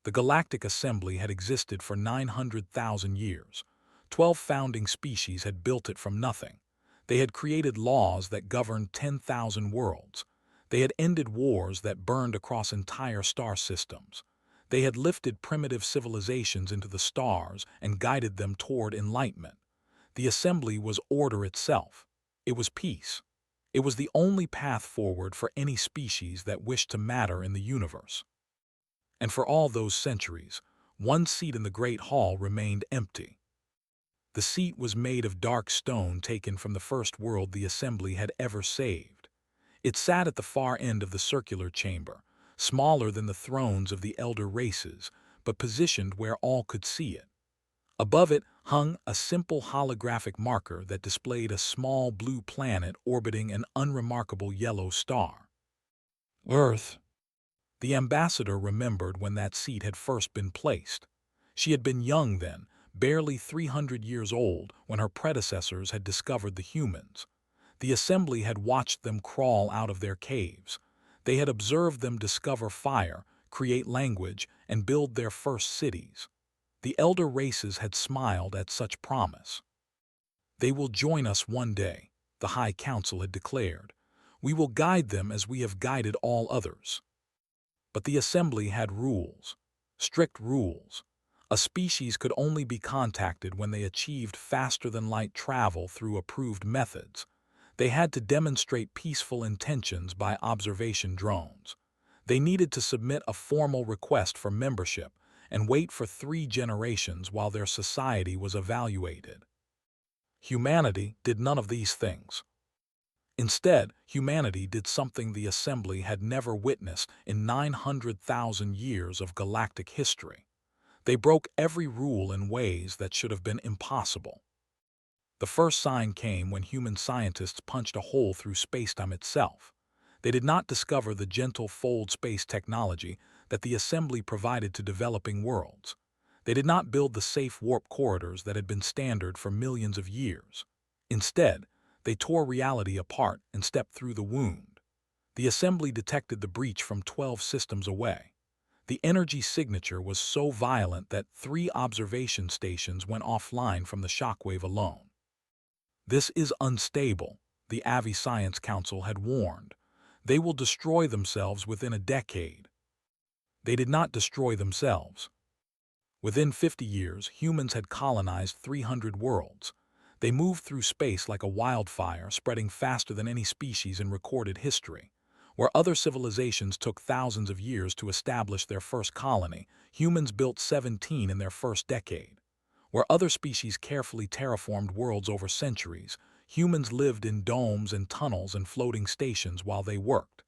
The Galactic Assembly had existed for 900,000 years. 12 founding species had built it from nothing. They had created laws that governed 10,000 worlds. They had ended wars that burned across entire star systems. They had lifted primitive civilizations into the stars and guided them toward enlightenment. The Assembly was order itself. It was peace. It was the only path forward for any species that wished to matter in the universe. And for all those centuries, one seat in the Great Hall remained empty. The seat was made of dark stone taken from the first world the Assembly had ever saved. It sat at the far end of the circular chamber, smaller than the thrones of the elder races, but positioned where all could see it. Above it hung a simple holographic marker that displayed a small blue planet orbiting an unremarkable yellow star. Earth. The ambassador remembered when that seat had first been placed. She had been young then, barely 300 years old, when her predecessors had discovered the humans. The Assembly had watched them crawl out of their caves. They had observed them discover fire, create language, and build their first cities. The elder races had smiled at such promise. "They will join us one day," the High Council had declared. "We will guide them as we have guided all others." But the Assembly had rules. Strict rules. A species could only be contacted when they achieved faster-than-light travel through approved methods. They had to demonstrate peaceful intentions by observation drones. They needed to submit a formal request for membership and wait for 3 generations while their society was evaluated. Humanity did none of these things. Instead, humanity did something the Assembly had never witnessed in 900,000 years of galactic history. They broke every rule in ways that should have been impossible. The first sign came when human scientists punched a hole through spacetime itself. They did not discover the gentle fold space technology that the Assembly provided to developing worlds. They did not build the safe warp corridors that had been standard for millions of years. Instead, they tore reality apart and stepped through the wound. The Assembly detected the breach from 12 systems away. The energy signature was so violent that 3 observation stations went offline from the shockwave alone. "This is unstable," the Avi Science Council had warned. "They will destroy themselves within a decade." They did not destroy themselves. Within 50 years, humans had colonized 300 worlds. They moved through space like a wildfire, spreading faster than any species in recorded history. Where other civilizations took thousands of years to establish their first colony, humans built 17 in their first decade. Where other species carefully terraformed worlds over centuries, humans lived in domes and tunnels and floating stations while they worked.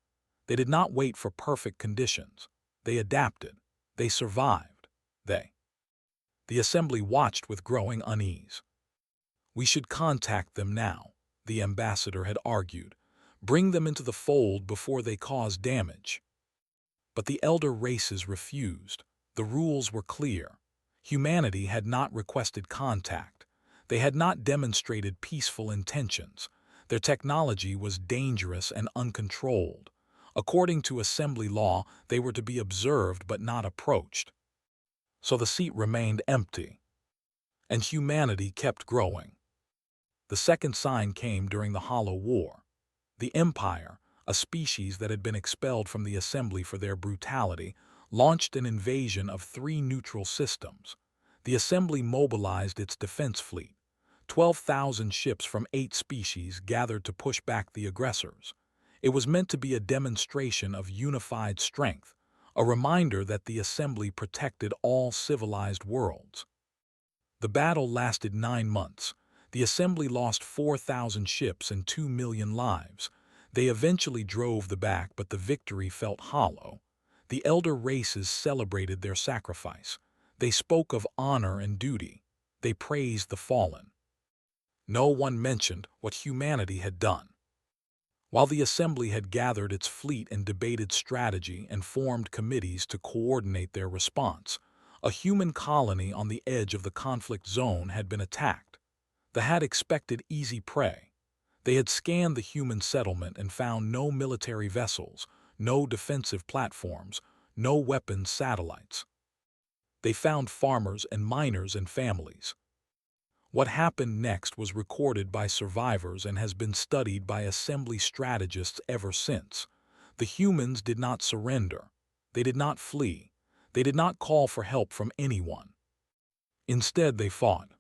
They did not wait for perfect conditions. They adapted. They survived. The Assembly watched with growing unease. "We should contact them now," the ambassador had argued. "Bring them into the fold before they cause damage." But the elder races refused. The rules were clear. Humanity had not requested contact. They had not demonstrated peaceful intentions. Their technology was dangerous and uncontrolled. According to Assembly law, they were to be observed but not approached. So the seat remained empty. And humanity kept growing. The second sign came during the Hollow War. The Empire, a species that had been expelled from the Assembly for their brutality, launched an invasion of 3 neutral systems. The Assembly mobilized its defense fleet. 12,000 ships from 8 species gathered to push back the aggressors. It was meant to be a demonstration of unified strength, a reminder that the Assembly protected all civilized worlds. The battle lasted 9 months. The Assembly lost 4,000 ships and 2 million lives. They eventually drove the back, but the victory felt hollow. The elder races celebrated their sacrifice. They spoke of honor and duty. They praised the fallen. No one mentioned what humanity had done. While the Assembly had gathered its fleet and debated strategy and formed committees to coordinate their response, a human colony on the edge of the conflict zone had been attacked. They had expected easy prey. They had scanned the human settlement and found no military vessels, no defensive platforms, no weapons satellites. They found farmers and miners and families. What happened next was recorded by survivors and has been studied by assembly strategists ever since. The humans did not surrender. They did not flee. They did not call for help from anyone. Instead, they fought.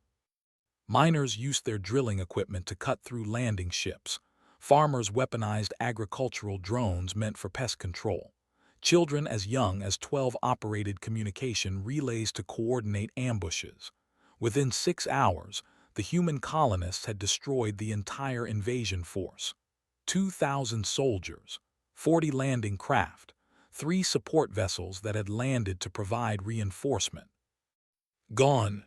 Miners used their drilling equipment to cut through landing ships. Farmers weaponized agricultural drones meant for pest control. Children as young as 12 operated communication relays to coordinate ambushes. Within 6 hours, the human colonists had destroyed the entire invasion force. 2,000 soldiers, 40 landing craft, 3 support vessels that had landed to provide reinforcement. Gone.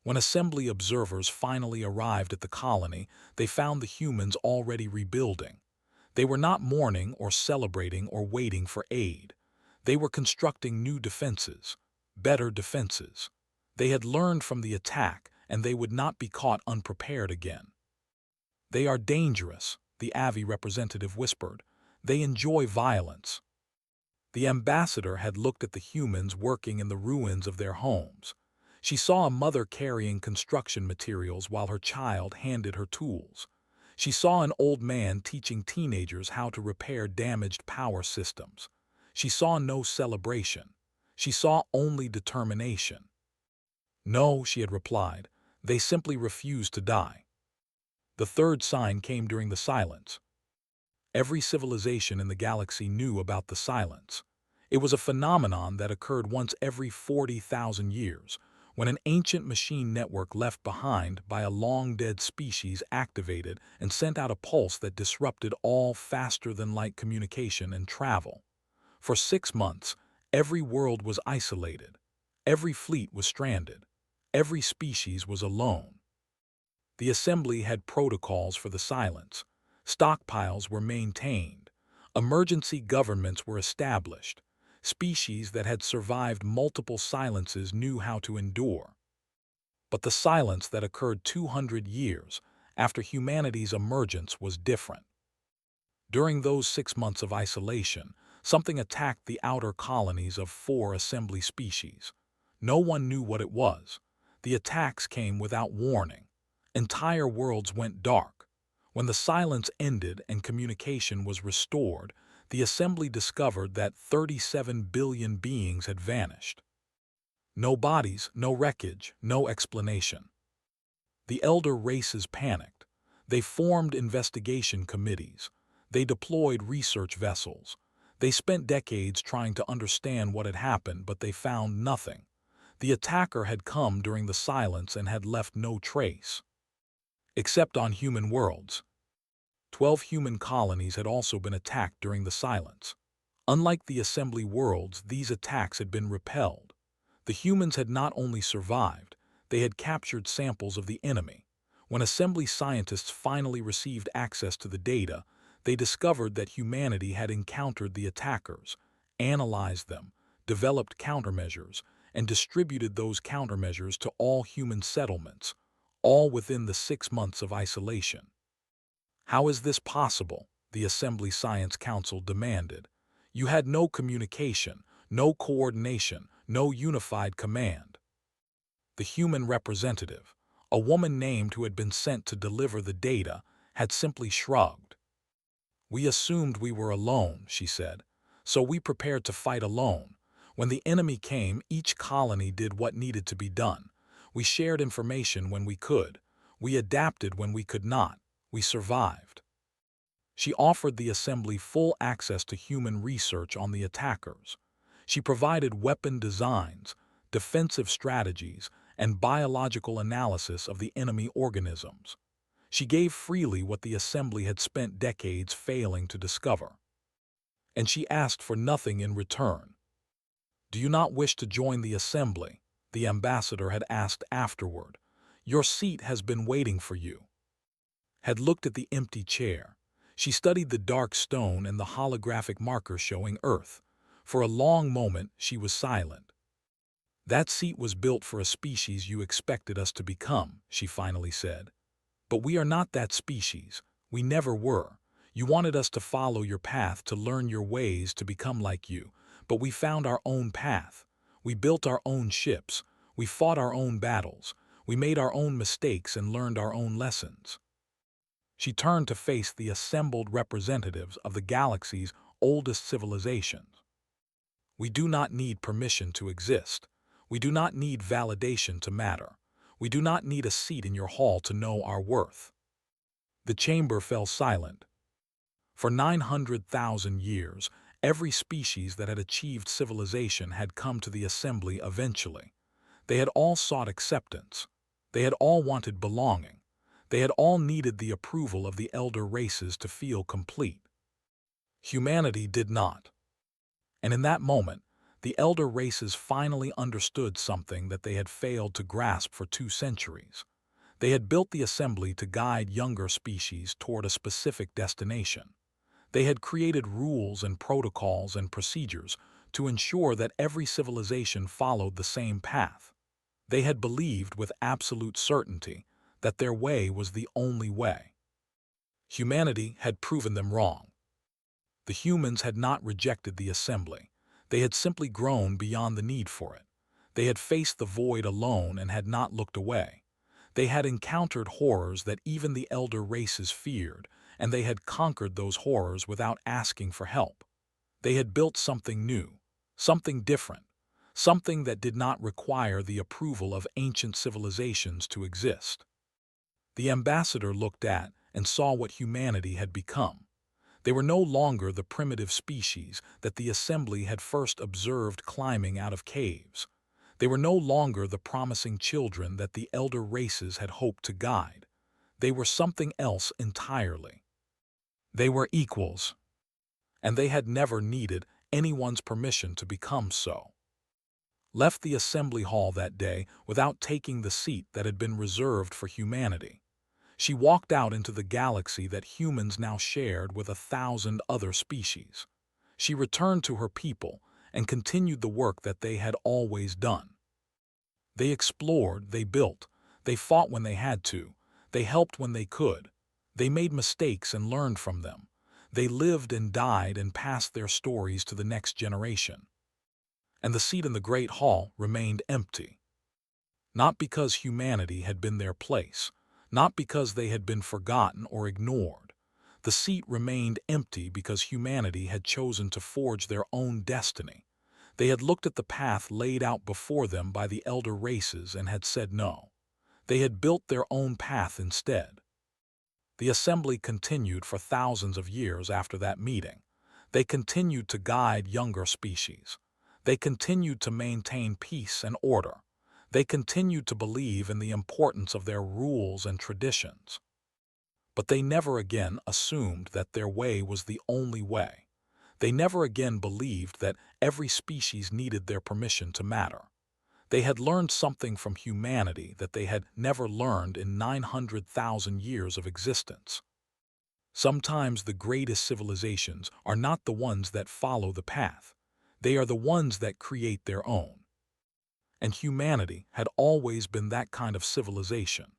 When assembly observers finally arrived at the colony, they found the humans already rebuilding. They were not mourning or celebrating or waiting for aid. They were constructing new defenses, better defenses. They had learned from the attack, and they would not be caught unprepared again. "They are dangerous," the Avi representative whispered. "They enjoy violence." The ambassador had looked at the humans working in the ruins of their homes. She saw a mother carrying construction materials while her child handed her tools. She saw an old man teaching teenagers how to repair damaged power systems. She saw no celebration. She saw only determination. "No," she had replied, "they simply refuse to die." The third sign came during the silence. Every civilization in the galaxy knew about the silence. It was a phenomenon that occurred once every 40,000 years, when an ancient machine network left behind by a long-dead species activated and sent out a pulse that disrupted all faster-than-light communication and travel. For 6 months, every world was isolated. Every fleet was stranded. Every species was alone. The assembly had protocols for the silence. Stockpiles were maintained. Emergency governments were established. Species that had survived multiple silences knew how to endure. But the silence that occurred 200 years after humanity's emergence was different. During those 6 months of isolation, something attacked the outer colonies of 4 assembly species. No one knew what it was. The attacks came without warning. Entire worlds went dark. When the silence ended and communication was restored, the assembly discovered that 37 billion beings had vanished. No bodies, no wreckage, no explanation. The elder races panicked. They formed investigation committees. They deployed research vessels. They spent decades trying to understand what had happened, but they found nothing. The attacker had come during the silence and had left no trace. Except on human worlds. 12 human colonies had also been attacked during the silence. Unlike the assembly worlds, these attacks had been repelled. The humans had not only survived, they had captured samples of the enemy. When assembly scientists finally received access to the data, they discovered that humanity had encountered the attackers, analyzed them, developed countermeasures, and distributed those countermeasures to all human settlements, all within the 6 months of isolation. "How is this possible?" the Assembly Science Council demanded. "You had no communication, no coordination, no unified command." The human representative, a woman named who had been sent to deliver the data, had simply shrugged. "We assumed we were alone," she said, "so we prepared to fight alone. When the enemy came, each colony did what needed to be done. We shared information when we could. We adapted when we could not. We survived." She offered the assembly full access to human research on the attackers. She provided weapon designs, defensive strategies, and biological analysis of the enemy organisms. She gave freely what the assembly had spent decades failing to discover. And she asked for nothing in return. "Do you not wish to join the assembly?" the ambassador had asked afterward. "Your seat has been waiting for you." Had looked at the empty chair. She studied the dark stone and the holographic marker showing Earth. For a long moment, she was silent. "That seat was built for a species you expected us to become," she finally said. "But we are not that species. We never were. You wanted us to follow your path, to learn your ways, to become like you. But we found our own path. We built our own ships, we fought our own battles, we made our own mistakes and learned our own lessons. She turned to face the assembled representatives of the galaxy's oldest civilizations. We do not need permission to exist. We do not need validation to matter. We do not need a seat in your hall to know our worth. The chamber fell silent. For 900,000 years, every species that had achieved civilization had come to the assembly eventually. They had all sought acceptance. They had all wanted belonging. They had all needed the approval of the elder races to feel complete. Humanity did not. And in that moment, the elder races finally understood something that they had failed to grasp for 2 centuries. They had built the assembly to guide younger species toward a specific destination. They had created rules and protocols and procedures to ensure that every civilization followed the same path. They had believed with absolute certainty that their way was the only way. Humanity had proven them wrong. The humans had not rejected the assembly. They had simply grown beyond the need for it. They had faced the void alone and had not looked away. They had encountered horrors that even the elder races feared, and they had conquered those horrors without asking for help. They had built something new, something different, something that did not require the approval of ancient civilizations to exist. The ambassador looked at and saw what humanity had become. They were no longer the primitive species that the assembly had first observed climbing out of caves. They were no longer the promising children that the elder races had hoped to guide. They were something else entirely. They were equals, and they had never needed anyone's permission to become so. Left the assembly hall that day without taking the seat that had been reserved for humanity. She walked out into the galaxy that humans now shared with 1,000 other species. She returned to her people and continued the work that they had always done. They explored, they built, they fought when they had to, they helped when they could. They made mistakes and learned from them. They lived and died and passed their stories to the next generation. And the seat in the Great Hall remained empty. Not because humanity had been their place, not because they had been forgotten or ignored. The seat remained empty because humanity had chosen to forge their own destiny. They had looked at the path laid out before them by the elder races and had said no. They had built their own path instead. The assembly continued for thousands of years after that meeting. They continued to guide younger species. They continued to maintain peace and order. They continued to believe in the importance of their rules and traditions. But they never again assumed that their way was the only way. They never again believed that every species needed their permission to matter. They had learned something from humanity that they had never learned in 900,000 years of existence. Sometimes the greatest civilizations are not the ones that follow the path. They are the ones that create their own. And humanity had always been that kind of civilization.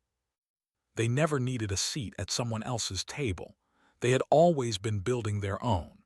They never needed a seat at someone else's table. They had always been building their own.